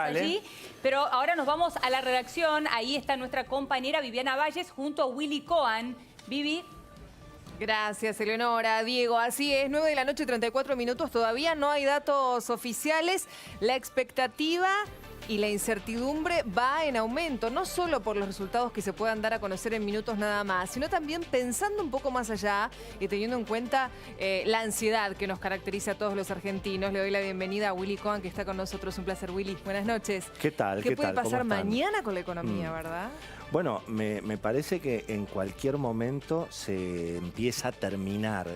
Dale. allí. Pero ahora nos vamos a la redacción. Ahí está nuestra compañera Viviana Valles junto a Willy Cohen. Vivi. Gracias, Eleonora. Diego, así es, 9 de la noche, 34 minutos. Todavía no hay datos oficiales. La expectativa y la incertidumbre va en aumento, no solo por los resultados que se puedan dar a conocer en minutos nada más, sino también pensando un poco más allá y teniendo en cuenta la ansiedad que nos caracteriza a todos los argentinos. Le doy la bienvenida a Willy Cohen, que está con nosotros. Un placer, Willy. Buenas noches. ¿Qué tal? ¿Qué puede tal? pasar mañana con la economía, verdad? Bueno, me parece que en cualquier momento se empieza a terminar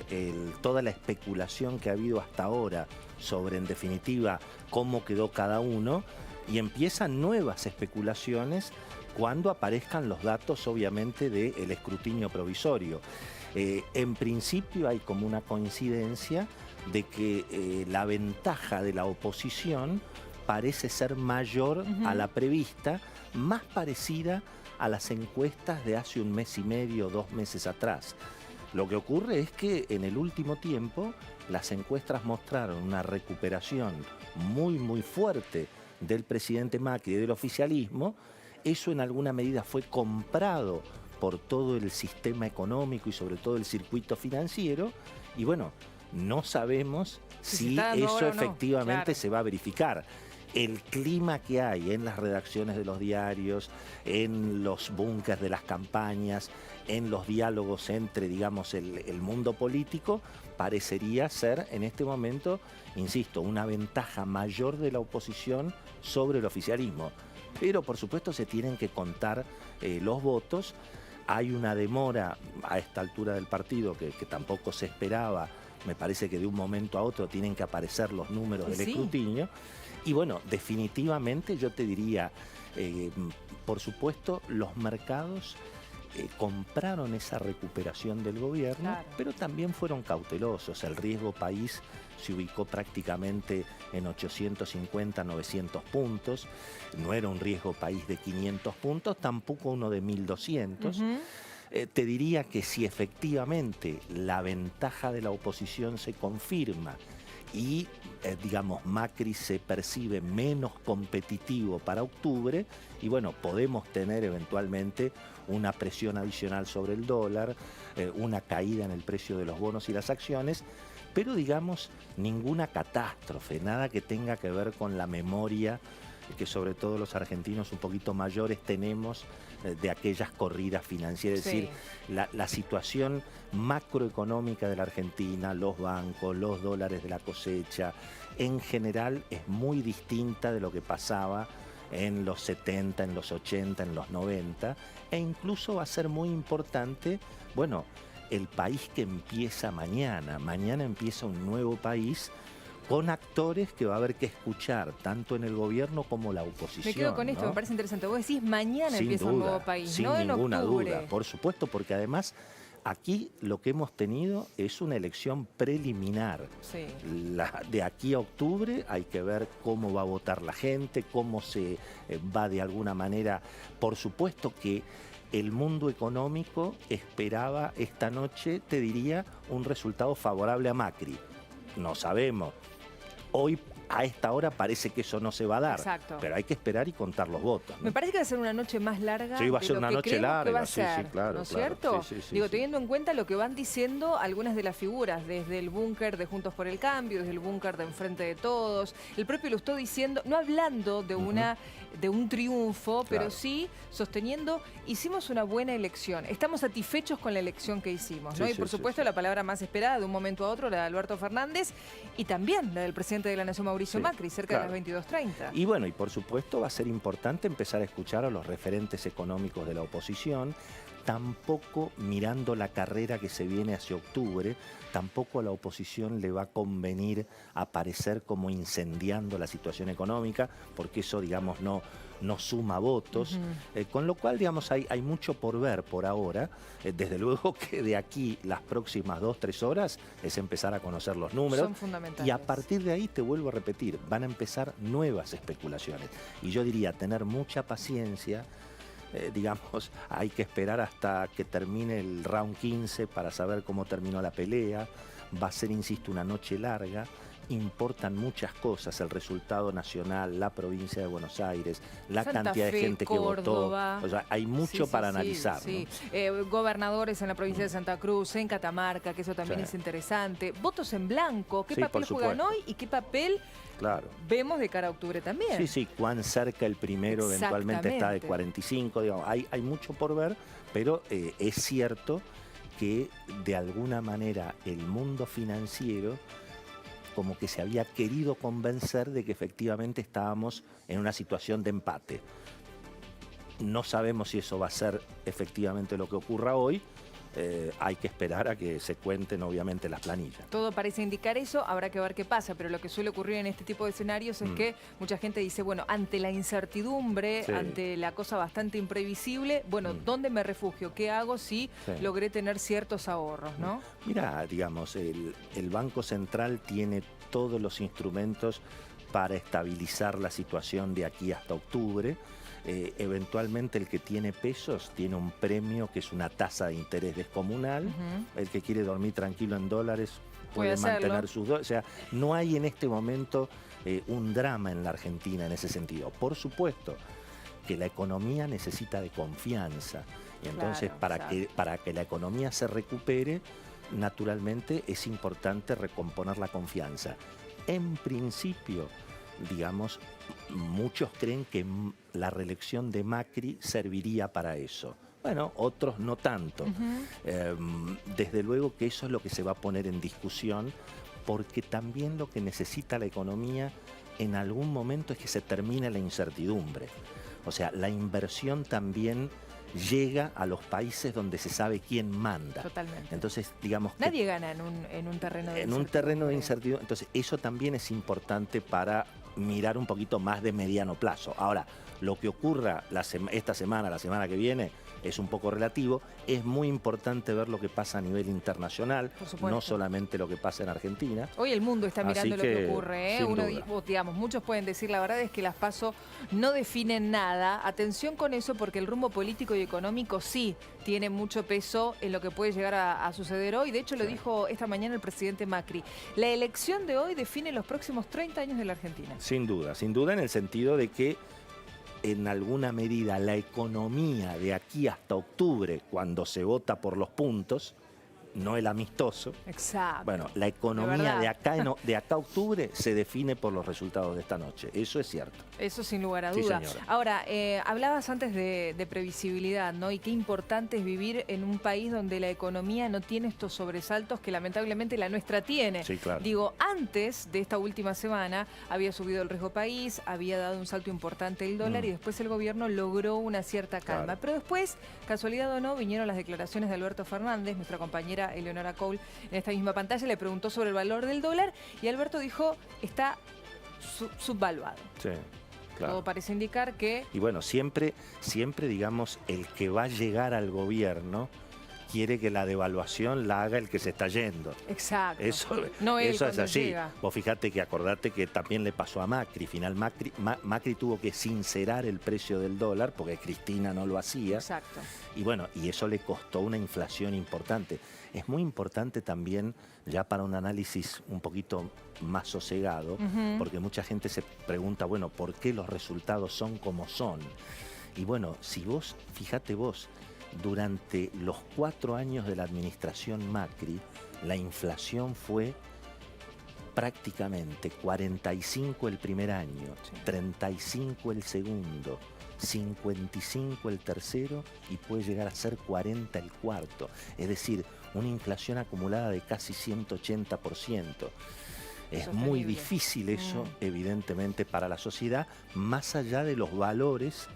toda la especulación que ha habido hasta ahora sobre, en definitiva, cómo quedó cada uno, y empiezan nuevas especulaciones cuando aparezcan los datos, obviamente, del escrutinio provisorio. En principio hay como una coincidencia de que la ventaja de la oposición parece ser mayor a la prevista, más parecida a las encuestas de hace un mes y medio, 2 meses atrás. Lo que ocurre es que en el último tiempo las encuestas mostraron una recuperación muy fuerte del presidente Macri y del oficialismo. Eso en alguna medida fue comprado por todo el sistema económico y sobre todo el circuito financiero, y bueno, no sabemos si eso efectivamente se va a verificar. El clima que hay en las redacciones de los diarios, en los búnkers de las campañas, en los diálogos entre, digamos, el mundo político, parecería ser en este momento, insisto, una ventaja mayor de la oposición sobre el oficialismo. Pero por supuesto se tienen que contar los votos. Hay una demora a esta altura del partido que tampoco se esperaba. Me parece que de un momento a otro tienen que aparecer los números del escrutinio. Y bueno, definitivamente yo te diría, por supuesto, los mercados compraron esa recuperación del gobierno, pero también fueron cautelosos. El riesgo país se ubicó prácticamente en 850, 900 puntos. No era un riesgo país de 500 puntos, tampoco uno de 1200. Te diría que si efectivamente la ventaja de la oposición se confirma y, digamos, Macri se percibe menos competitivo para octubre, y bueno, podemos tener eventualmente una presión adicional sobre el dólar, una caída en el precio de los bonos y las acciones, pero digamos, ninguna catástrofe, nada que tenga que ver con la memoria que sobre todo los argentinos un poquito mayores tenemos de aquellas corridas financieras. Es decir, la situación macroeconómica de la Argentina, los bancos, los dólares de la cosecha, en general es muy distinta de lo que pasaba en los 70, en los 80, en los 90, e incluso va a ser muy importante, bueno, el país que empieza mañana. Mañana empieza un nuevo país con actores que va a haber que escuchar, tanto en el gobierno como la oposición. Me quedo con esto, me parece interesante. Vos decís mañana empieza un nuevo país, no en octubre. Sin ninguna duda, por supuesto, porque además aquí lo que hemos tenido es una elección preliminar. De aquí a octubre hay que ver cómo va a votar la gente, cómo se va de alguna manera. Por supuesto que el mundo económico esperaba esta noche, te diría, un resultado favorable a Macri. No sabemos. Hoy, a esta hora, parece que eso no se va a dar. Pero hay que esperar y contar los votos, ¿no? Me parece que va a ser una noche más larga. Sí, va a ser una noche larga. Claro, ¿no es cierto? Digo, teniendo en cuenta lo que van diciendo algunas de las figuras, desde el búnker de Juntos por el Cambio, desde el búnker de Enfrente de Todos. El propio Lustó diciendo, no hablando de de un triunfo, pero sí sosteniendo, hicimos una buena elección. Estamos satisfechos con la elección que hicimos, ¿no? Y por supuesto la palabra más esperada de un momento a otro, la de Alberto Fernández, y también la del presidente de la Nación, Mauricio Macri, cerca de las 22:30. Y bueno, y por supuesto va a ser importante empezar a escuchar a los referentes económicos de la oposición. Tampoco, mirando la carrera que se viene hacia octubre, tampoco a la oposición le va a convenir aparecer como incendiando la situación económica, porque eso, digamos, no suma votos. Con lo cual, digamos, hay mucho por ver por ahora. Desde luego que de aquí las próximas 2-3 horas es empezar a conocer los números. Son fundamentales. Y a partir de ahí, te vuelvo a repetir, van a empezar nuevas especulaciones. Y yo diría, tener mucha paciencia. Digamos, hay que esperar hasta que termine el round 15 para saber cómo terminó la pelea. Va a ser, insisto, una noche larga. importan muchas cosas, el resultado nacional, la provincia de Buenos Aires, la Santa cantidad Fe, de gente Córdoba. que votó. O sea, hay mucho para analizar. Sí. ¿No? Gobernadores en la provincia de Santa Cruz, en Catamarca, que eso también es interesante. Votos en blanco, ¿qué papel juegan hoy y qué papel vemos de cara a octubre también? Sí, cuán cerca el primero eventualmente está de 45, digamos, hay mucho por ver, pero es cierto que de alguna manera el mundo financiero como que se había querido convencer de que efectivamente estábamos en una situación de empate. No sabemos si eso va a ser efectivamente lo que ocurra hoy. Hay que esperar a que se cuenten obviamente las planillas. Todo parece indicar eso, habrá que ver qué pasa, pero lo que suele ocurrir en este tipo de escenarios es que mucha gente dice, bueno, ante la incertidumbre, ante la cosa bastante imprevisible, bueno, ¿dónde me refugio? ¿Qué hago si logré tener ciertos ahorros, no? Mira, digamos, el Banco Central tiene todos los instrumentos para estabilizar la situación de aquí hasta octubre. Eventualmente el que tiene pesos tiene un premio que es una tasa de interés descomunal. El que quiere dormir tranquilo en dólares puede mantener sus dólares. O sea, no hay en este momento un drama en la Argentina en ese sentido. Por supuesto que la economía necesita de confianza. Y entonces para que la economía se recupere, naturalmente es importante recomponer la confianza. En principio, digamos, muchos creen que la reelección de Macri serviría para eso. Bueno, otros no tanto. Desde luego que eso es lo que se va a poner en discusión, porque también lo que necesita la economía en algún momento es que se termine la incertidumbre. O sea, la inversión también llega a los países donde se sabe quién manda. Totalmente. Entonces, digamos que nadie gana en un terreno de incertidumbre. En un terreno de incertidumbre. Entonces, eso también es importante para mirar un poquito más de mediano plazo. Ahora, lo que ocurra esta semana, la semana que viene, es un poco relativo. Es muy importante ver lo que pasa a nivel internacional, no solamente lo que pasa en Argentina. Hoy el mundo está mirando lo que ocurre, ¿eh? Digamos, muchos pueden decir, la verdad es que las PASO no definen nada. Atención con eso, porque el rumbo político y económico sí tiene mucho peso en lo que puede llegar a suceder hoy. De hecho, lo dijo esta mañana el presidente Macri. La elección de hoy define los próximos 30 años de la Argentina. Sin duda, en el sentido de que en alguna medida la economía de aquí hasta octubre, cuando se vota por los puntos, no el amistoso. Exacto. Bueno, la economía de acá a octubre se define por los resultados de esta noche. Eso es cierto. Eso sin lugar a duda. Sí, ahora, hablabas antes de previsibilidad, ¿no? Y qué importante es vivir en un país donde la economía no tiene estos sobresaltos que lamentablemente la nuestra tiene. Sí, claro. Digo, antes de esta última semana había subido el riesgo país, había dado un salto importante el dólar y después el gobierno logró una cierta calma. Claro. Pero después, casualidad o no, vinieron las declaraciones de Alberto Fernández, nuestra compañera Eleonora Cole, en esta misma pantalla, le preguntó sobre el valor del dólar y Alberto dijo, está subvaluado. Sí. Claro. Todo parece indicar que... Y bueno, siempre, digamos, el que va a llegar al gobierno quiere que la devaluación la haga el que se está yendo. Exacto. Eso es así. Llega. Vos fíjate que acordate que también le pasó a Macri. Macri tuvo que sincerar el precio del dólar porque Cristina no lo hacía. Exacto. Y bueno, y eso le costó una inflación importante. Es muy importante también, ya para un análisis un poquito más sosegado, porque mucha gente se pregunta, bueno, ¿por qué los resultados son como son? Y bueno, fíjate vos, durante los 4 años de la administración Macri, la inflación fue prácticamente 45 el primer año, 35 el segundo, 55 el tercero y puede llegar a ser 40 el cuarto. Es decir, una inflación acumulada de casi 180%. Es muy difícil eso, evidentemente, para la sociedad, más allá de los valores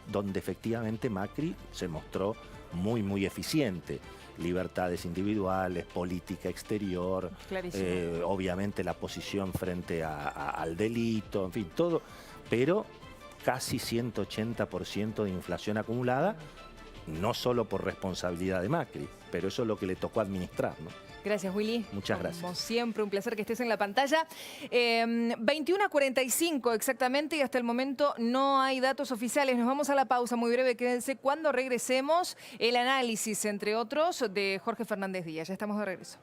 donde efectivamente Macri se mostró muy eficiente. Libertades individuales, política exterior, obviamente la posición frente al delito, en fin, todo, pero casi 180% de inflación acumulada, no solo por responsabilidad de Macri, pero eso es lo que le tocó administrar, ¿no? Gracias, Willy. Muchas gracias. Como siempre, un placer que estés en la pantalla. 21:45 exactamente y hasta el momento no hay datos oficiales. Nos vamos a la pausa muy breve. Quédense cuando regresemos. El análisis, entre otros, de Jorge Fernández Díaz. Ya estamos de regreso.